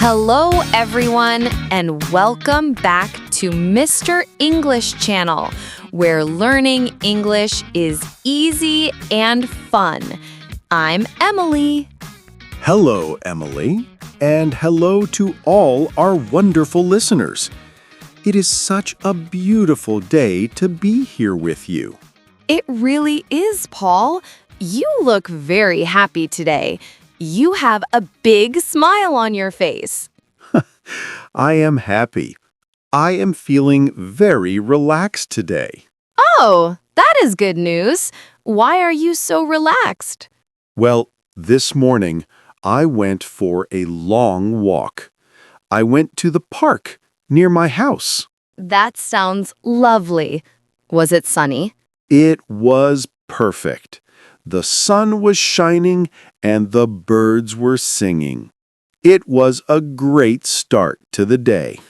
Hello, everyone, and welcome back to Mr. English Channel, where learning English is easy and fun. I'm Emily. Hello, Emily, and hello to all our wonderful listeners. It is such a beautiful day to be here with you. It really is, Paul. You look very happy today. You have a big smile on your face. I am happy. I am feeling very relaxed today. Oh, that is good news. Why are you so relaxed? Well, this morning, I went for a long walk. I went to the park near my house. That sounds lovely. Was it sunny? It was perfect. The sun was shining and the birds were singing. It was a great start to the day.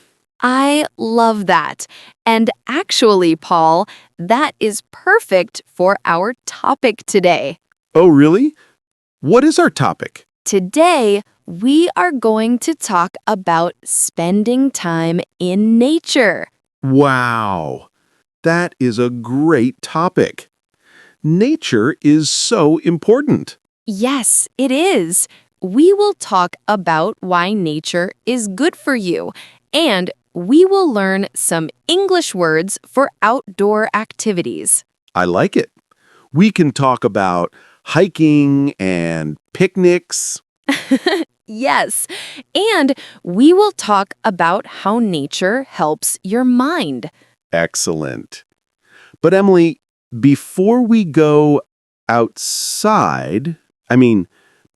I love that. And actually, Paul, that is perfect for our topic today. Oh, really? What is our topic? Today, we are going to talk about spending time in nature. Wow, that is a great topic. Nature is so important. Yes, it is. We will talk about why nature is good for you, and we will learn some English words for outdoor activities. I like it. We can talk about hiking and picnics. Yes, and we will talk about how nature helps your mind. Excellent. But Emily, before we go outside,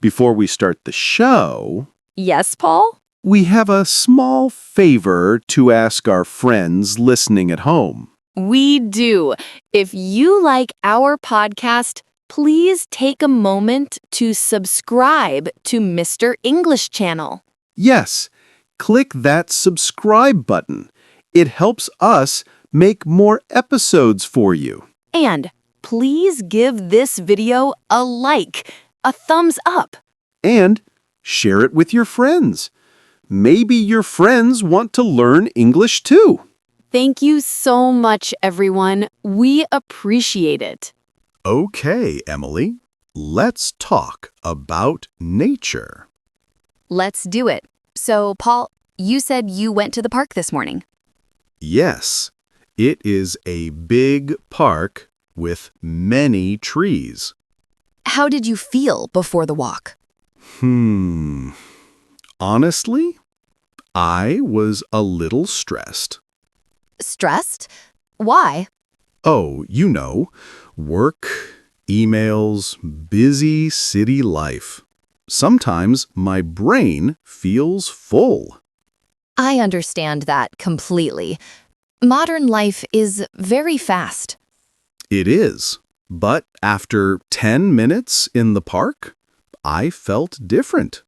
before we start the show, Yes, Paul? we have a small favor to ask our friends listening at home. We do. If you like our podcast, please take a moment to subscribe to Mr. English Channel. Yes, click that subscribe button. It helps us make more episodes for you. And please give this video a like, a thumbs up. And share it with your friends. Maybe your friends want to learn English too. Thank you so much, everyone. We appreciate it. Okay, Emily, let's talk about nature. Let's do it. So, Paul, you said you went to the park this morning. Yes, it is a big park with many trees. How did you feel before the walk? Honestly, I was a little stressed. Stressed? Why? Oh, work, emails, busy city life. Sometimes my brain feels full. I understand that completely. Modern life is very fast. It is, but after 10 minutes in the park, I felt different.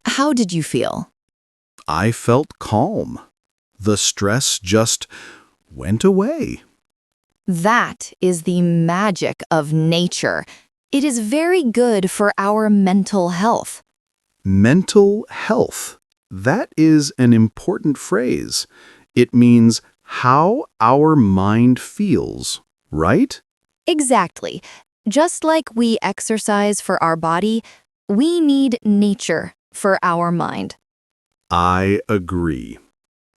How did you feel? I felt calm. The stress just went away. That is the magic of nature. It is very good for our mental health. Mental health. That is an important phrase. It means how our mind feels, right? Exactly. Just like we exercise for our body, we need nature for our mind. I agree.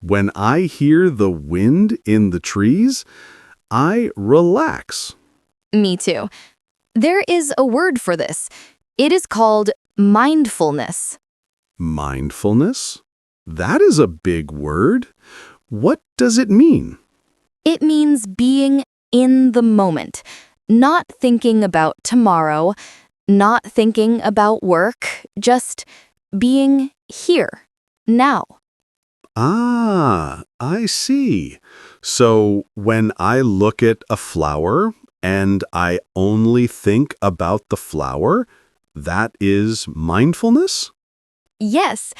When I hear the wind in the trees, I relax. Me too. There is a word for this. It is called mindfulness. Mindfulness? That is a big word. What does it mean? It means being in the moment, not thinking about tomorrow, not thinking about work, just being here, now. Ah, I see. So when I look at a flower and I only think about the flower, that is mindfulness? Yes,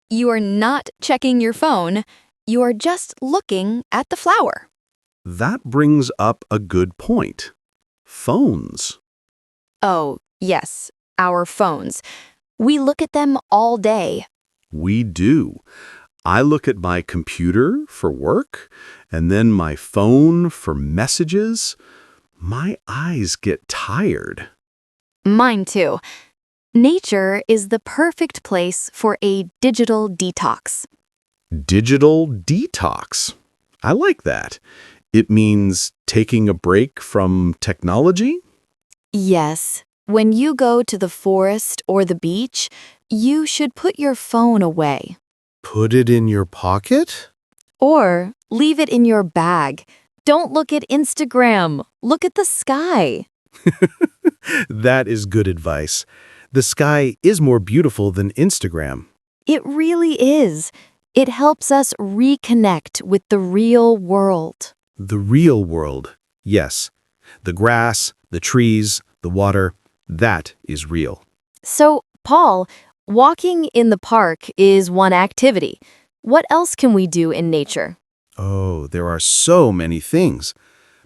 you are not checking your phone. You are just looking at the flower. That brings up a good point. Phones. Oh, yes, our phones. We look at them all day. We do. I look at my computer for work, and then my phone for messages. My eyes get tired. Mine too. Nature is the perfect place for a digital detox. Digital detox. I like that. It means taking a break from technology? Yes, when you go to the forest or the beach, you should put your phone away. Put it in your pocket? Or leave it in your bag. Don't look at Instagram. Look at the sky. That is good advice. The sky is more beautiful than Instagram. It really is. It helps us reconnect with the real world. The real world, yes. The grass, the trees, the water, that is real. So, Paul, walking in the park is one activity. What else can we do in nature? Oh, there are so many things.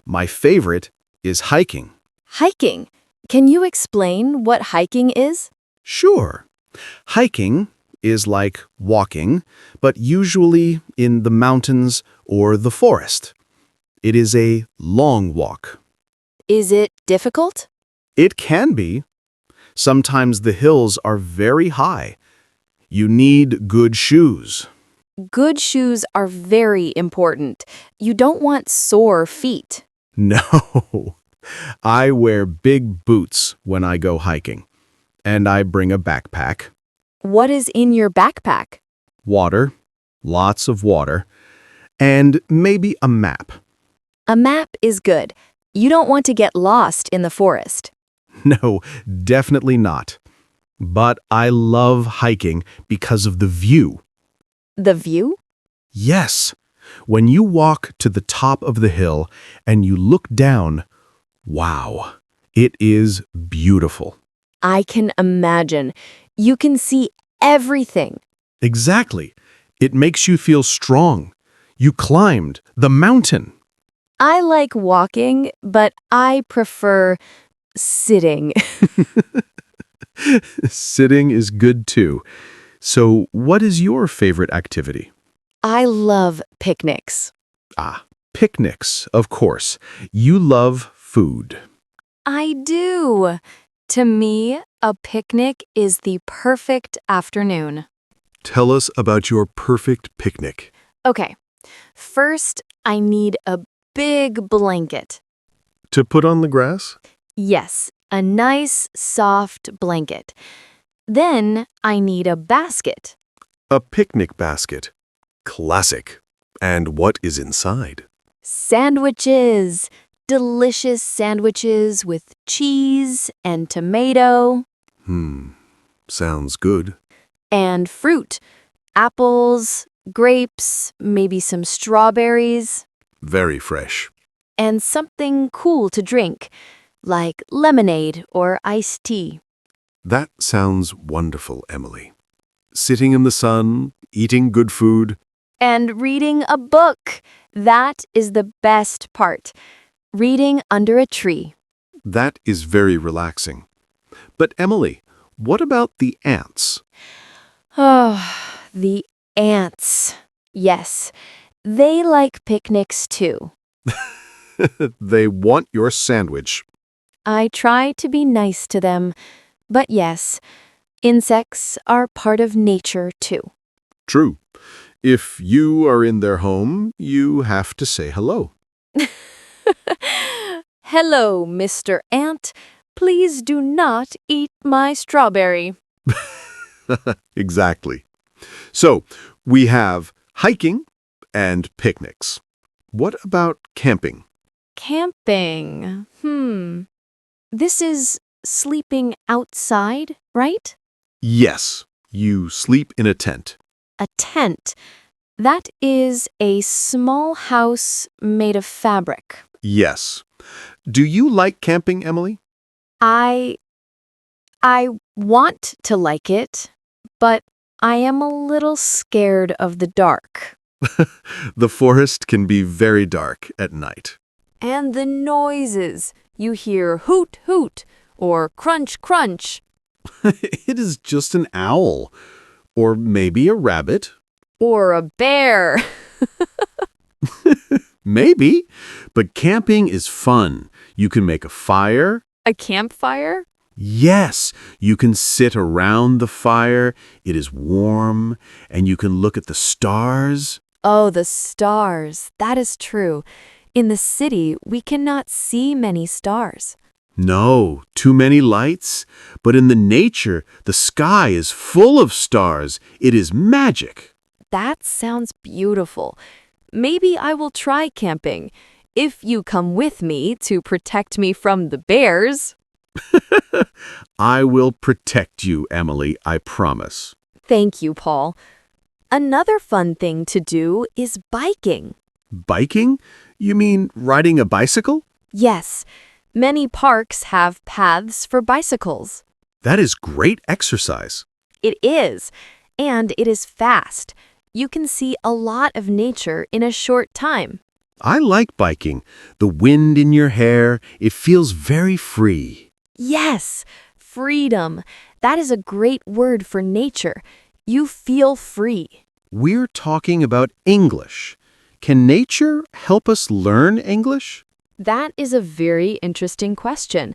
My favorite is hiking. Hiking. Can you explain what hiking is? Sure. Hiking is like walking, but usually in the mountains or the forest. It is a long walk. Is it difficult? It can be. Sometimes the hills are very high. You need good shoes. Good shoes are very important. You don't want sore feet. No, I wear big boots when I go hiking. And I bring a backpack. What is in your backpack? Water, lots of water, and maybe a map. A map is good. You don't want to get lost in the forest. No, definitely not. But I love hiking because of the view. The view? Yes, when you walk to the top of the hill and you look down, wow, it is beautiful. I can imagine. You can see everything. Exactly. It makes you feel strong. You climbed the mountain. I like walking, but I prefer sitting. Sitting is good too. So, what is your favorite activity? I love picnics. Ah, picnics, of course. You love food. I do. To me, a picnic is the perfect afternoon. Tell us about your perfect picnic. Okay, first I need a big blanket. To put on the grass? Yes, a nice, soft blanket. Then I need a basket. A picnic basket. Classic. And what is inside? Sandwiches. Delicious sandwiches with cheese and tomato. Sounds good. And fruit. Apples, grapes, maybe some strawberries. Very fresh. And something cool to drink, like lemonade or iced tea. That sounds wonderful, Emily. Sitting in the sun, eating good food. And reading a book. That is the best part. Reading under a tree. That is very relaxing. But Emily, what about the ants? Oh, the ants. Yes, they like picnics too. They want your sandwich. I try to be nice to them, but yes, insects are part of nature too. True. If you are in their home, you have to say hello. Hello, Mr. Ant. Please do not eat my strawberry. Exactly. So, we have hiking and picnics. What about camping? Camping. This is sleeping outside, right? Yes, you sleep in a tent. A tent. That is a small house made of fabric. Yes. Do you like camping, Emily? I want to like it, but I am a little scared of the dark. The forest can be very dark at night. And the noises. You hear hoot hoot or crunch crunch. It is just an owl. Or maybe a rabbit. Or a bear. Maybe. But camping is fun. You can make a fire. A campfire? Yes, you can sit around the fire. It is warm, and you can look at the stars. Oh, the stars. That is true. In the city, we cannot see many stars. No, too many lights. But in the nature, the sky is full of stars. It is magic. That sounds beautiful. Maybe I will try camping, if you come with me to protect me from the bears. I will protect you, Emily, I promise. Thank you, Paul. Another fun thing to do is biking. Biking? You mean riding a bicycle? Yes, many parks have paths for bicycles. That is great exercise. It is, and it is fast. You can see a lot of nature in a short time. I like biking. The wind in your hair, it feels very free. Yes, freedom. That is a great word for nature. You feel free. We're talking about English. Can nature help us learn English? That is a very interesting question.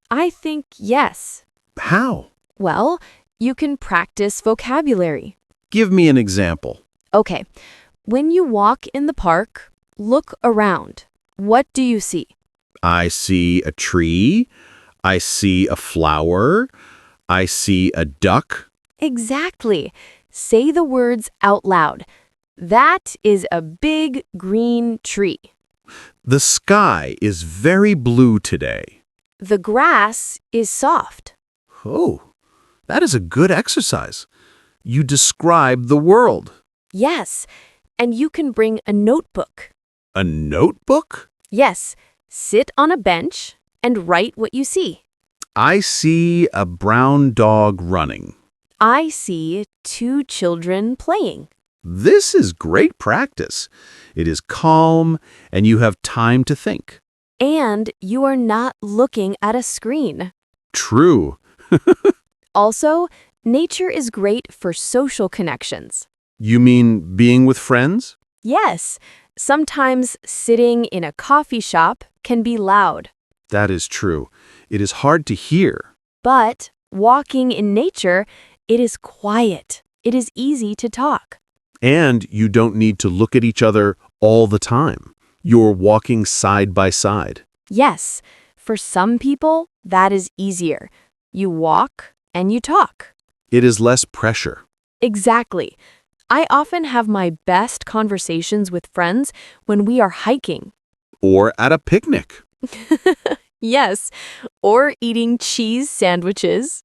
I think yes. How? Well, you can practice vocabulary. Give me an example. Okay, when you walk in the park, look around. What do you see? I see a tree. I see a flower. I see a duck. Exactly. Say the words out loud. That is a big green tree. The sky is very blue today. The grass is soft. Oh, that is a good exercise. You describe the world. Yes, and you can bring a notebook. A notebook? Yes, sit on a bench and write what you see. I see a brown dog running. I see 2 children playing. This is great practice. It is calm and you have time to think. And you are not looking at a screen. True. Also, nature is great for social connections. You mean being with friends? Yes, sometimes sitting in a coffee shop can be loud. That is true. It is hard to hear. But walking in nature, it is quiet. It is easy to talk. And you don't need to look at each other all the time. You're walking side by side. Yes, for some people, that is easier. You walk and you talk. It is less pressure. Exactly. I often have my best conversations with friends when we are hiking. Or at a picnic. Yes, or eating cheese sandwiches.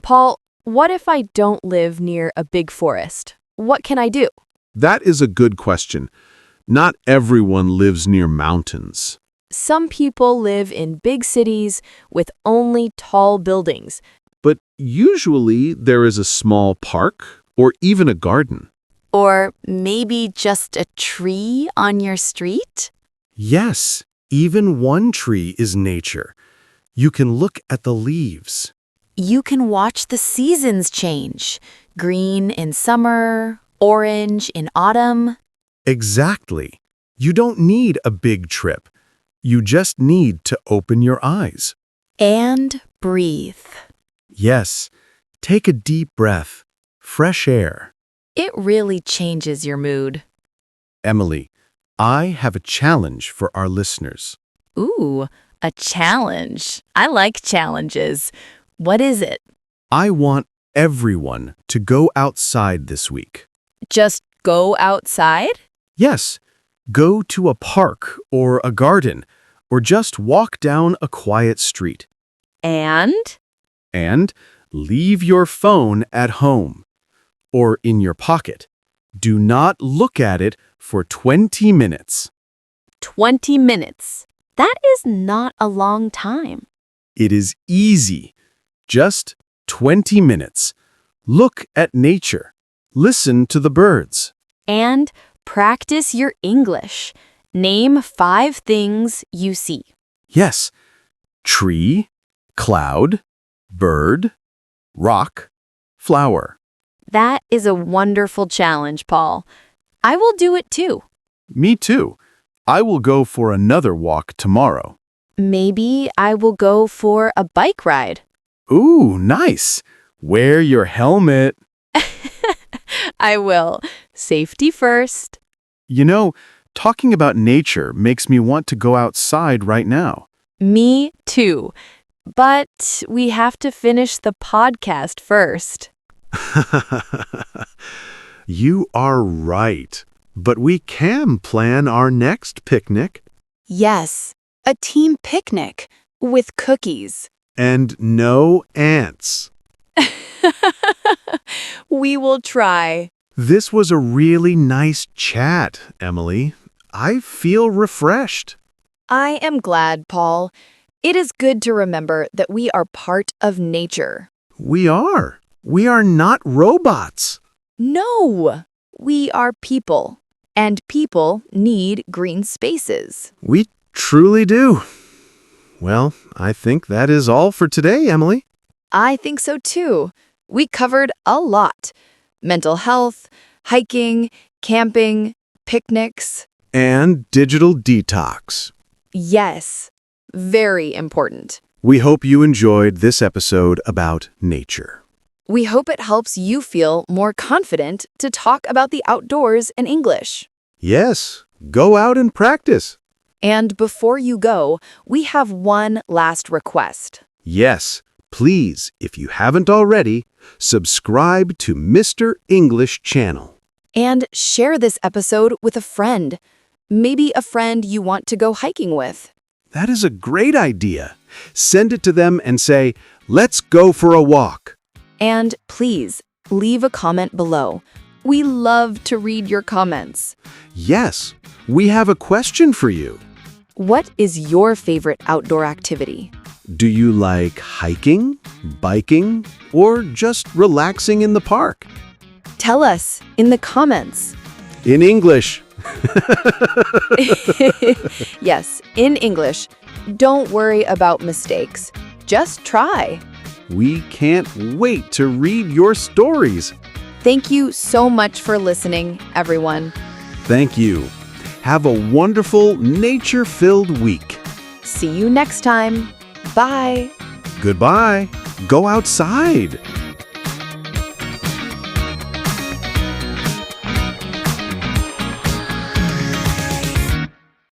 Paul, what if I don't live near a big forest? What can I do? That is a good question. Not everyone lives near mountains. Some people live in big cities with only tall buildings. But usually there is a small park or even a garden. Or maybe just a tree on your street? Yes, even one tree is nature. You can look at the leaves. You can watch the seasons change. Green in summer, orange in autumn. Exactly. You don't need a big trip. You just need to open your eyes. And breathe. Yes, take a deep breath. Fresh air. It really changes your mood. Emily, I have a challenge for our listeners. Ooh, a challenge. I like challenges. What is it? I want everyone to go outside this week. Just go outside? Yes, go to a park or a garden, or just walk down a quiet street. And? And leave your phone at home or in your pocket. Do not look at it for 20 minutes. 20 minutes. That is not a long time. It is easy. Just 20 minutes. Look at nature. Listen to the birds. And practice your English. Name 5 things you see. Yes. Tree, cloud, bird, rock, flower. That is a wonderful challenge, Paul. I will do it too. Me too. I will go for another walk tomorrow. Maybe I will go for a bike ride. Ooh, nice. Wear your helmet. I will. Safety first. You know, talking about nature makes me want to go outside right now. Me too. But we have to finish the podcast first. You are right. But we can plan our next picnic. Yes, a team picnic with cookies. And no ants. We will try. This was a really nice chat, Emily. I feel refreshed. I am glad, Paul. It is good to remember that we are part of nature. We are. We are not robots. No, we are people. And people need green spaces. We truly do. Well, I think that is all for today, Emily. I think so too. We covered a lot. Mental health, hiking, camping, picnics. And digital detox. Yes, very important. We hope you enjoyed this episode about nature. We hope it helps you feel more confident to talk about the outdoors in English. Yes, go out and practice. And before you go, we have one last request. Yes, please, if you haven't already, subscribe to Mr. English channel. And share this episode with a friend. Maybe a friend you want to go hiking with. That is a great idea. Send it to them and say, "Let's go for a walk." And please, leave a comment below. We love to read your comments. Yes, we have a question for you. What is your favorite outdoor activity? Do you like hiking, biking, or just relaxing in the park? Tell us in the comments. In English. Yes, in English. Don't worry about mistakes. Just try. We can't wait to read your stories. Thank you so much for listening, everyone. Thank you. Have a wonderful, nature-filled week. See you next time. Bye. Goodbye. Go outside.